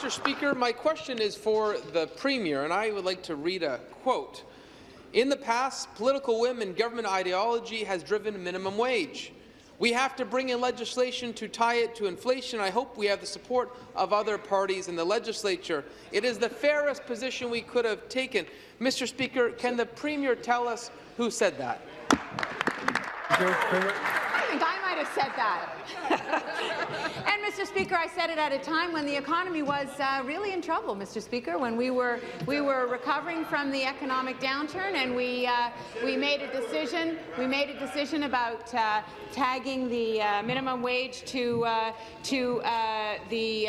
Mr. Speaker, my question is for the Premier, and I would like to read a quote. In the past, political whim and government ideology has driven minimum wage. We have to bring in legislation to tie it to inflation. I hope we have the support of other parties in the legislature. It is the fairest position we could have taken. Mr. Speaker, can the Premier tell us who said that? I think I might have said that. And, Mr. Speaker, I said it at a time when the economy was really in trouble, Mr. Speaker, when we were recovering from the economic downturn, and we made a decision. We made a decision about tagging the minimum wage to the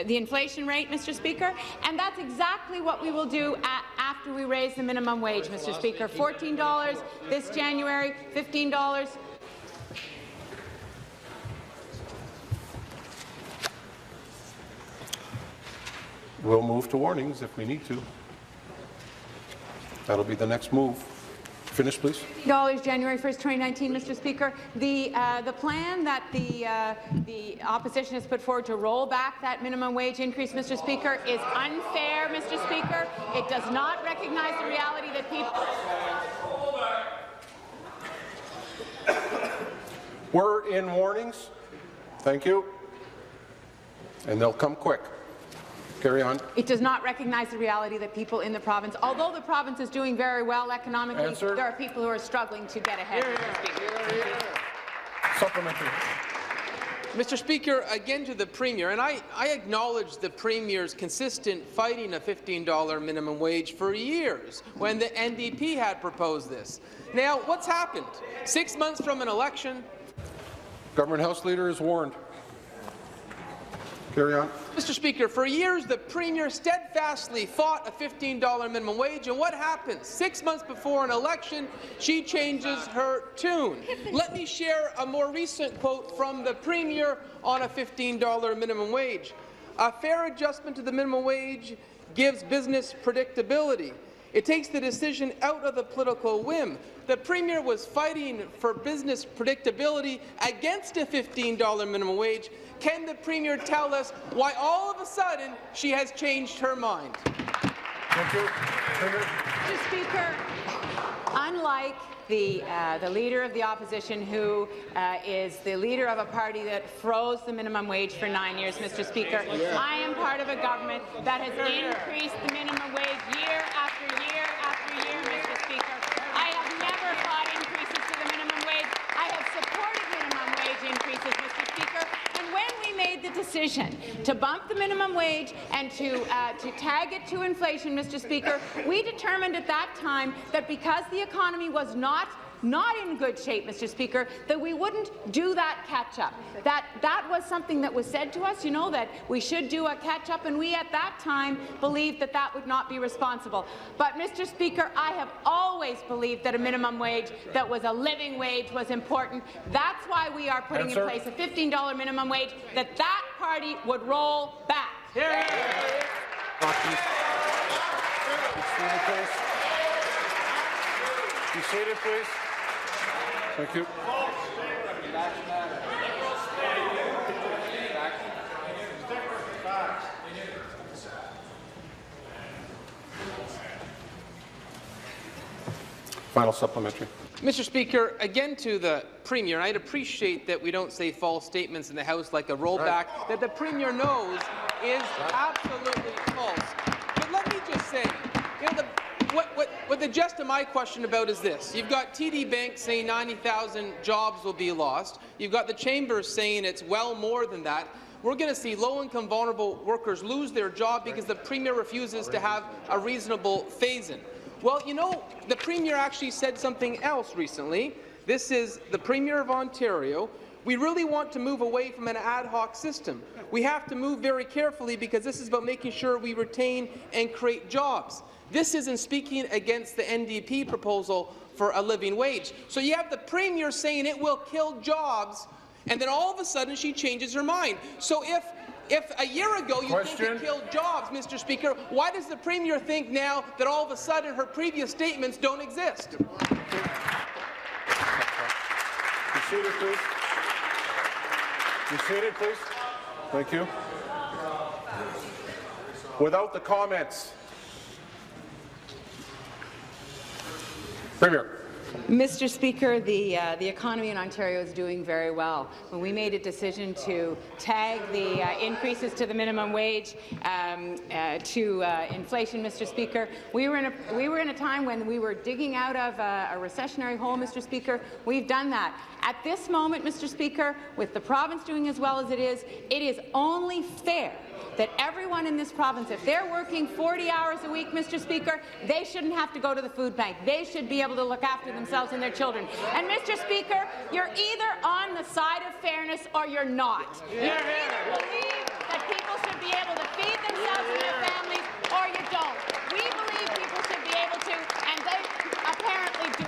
inflation rate, Mr. Speaker, and that's exactly what we will do after we raise the minimum wage, Mr. Speaker. $14 this January, $15. We'll move to warnings if we need to. That'll be the next move. Finish, please. January 1st, 2019, Mr. Speaker. The plan that the opposition has put forward to roll back that minimum wage increase, Mr. Speaker, is unfair, Mr. Speaker. It does not recognize the reality that people. We're in warnings. Thank you. And they'll come quick. Carry on. It does not recognize the reality that people in the province, although the province is doing very well economically, Answer. there are people who are struggling to get ahead. Supplementary. Mr. Speaker, again to the Premier, and I acknowledge the Premier's consistent fighting a $15 minimum wage for years when the NDP had proposed this. Now, what's happened? 6 months from an election. Government House Leader is warned. Carry on. Mr. Speaker, for years the Premier steadfastly fought a $15 minimum wage, and what happens? 6 months before an election, she changes her tune. Let me share a more recent quote from the Premier on a $15 minimum wage. A fair adjustment to the minimum wage gives business predictability. It takes the decision out of the political whim. The Premier was fighting for business predictability against a $15 minimum wage. Can the Premier tell us why all of a sudden she has changed her mind? Thank you. Mr. Speaker, unlike the Leader of the Opposition, who is the leader of a party that froze the minimum wage for 9 years, Mr. Speaker, I am part of a government that has increased the minimum wage year after year after year, Mr. Speaker. I have never fought increases to the minimum wage. I have supported minimum wage increases, Mr. Speaker. And when we made the decision to bump the minimum wage and to tag it to inflation, Mr. Speaker, we determined at that time that because the economy was not in good shape, Mr. Speaker, that we wouldn't do that catch-up. That was something that was said to us, you know, that we should do a catch-up, and we at that time believed that that would not be responsible. But, Mr. Speaker, I have always believed that a minimum wage that was a living wage was important. That's why we are putting in place a $15 minimum wage that party would roll back. Be seated, please. Thank you. Final supplementary. Mr. Speaker, again to the Premier, and I'd appreciate that we don't say false statements in the House like a rollback that the Premier knows is absolutely false. But let me just say, you know, what the gist of my question about is this. You've got TD Bank saying 90,000 jobs will be lost. You've got the Chamber saying it's well more than that. We're going to see low-income vulnerable workers lose their job because the Premier refuses to have a reasonable phase-in. Well, you know, the Premier actually said something else recently. This is the Premier of Ontario. We really want to move away from an ad hoc system. We have to move very carefully because this is about making sure we retain and create jobs. This isn't speaking against the NDP proposal for a living wage. So you have the Premier saying it will kill jobs, and then all of a sudden she changes her mind. So if a year ago you think it killed jobs, Mr. Speaker, why does the Premier think now that all of a sudden her previous statements don't exist? Be seated, please. Be seated, please. Thank you. Without the comments. Premier. Mr. Speaker, the economy in Ontario is doing very well. When we made a decision to tag the increases to the minimum wage to inflation, Mr. Speaker, we were in a time when we were digging out of a recessionary hole, Mr. Speaker. We've done that. At this moment, Mr. Speaker, with the province doing as well as it is only fair that everyone in this province, if they're working 40 hours a week, Mr. Speaker, they shouldn't have to go to the food bank. They should be able to look after themselves and their children. And, Mr. Speaker, you're either on the side of fairness or you're not. You either believe that people should be able to feed themselves and their families, or you don't. We believe people should be able to, and they apparently do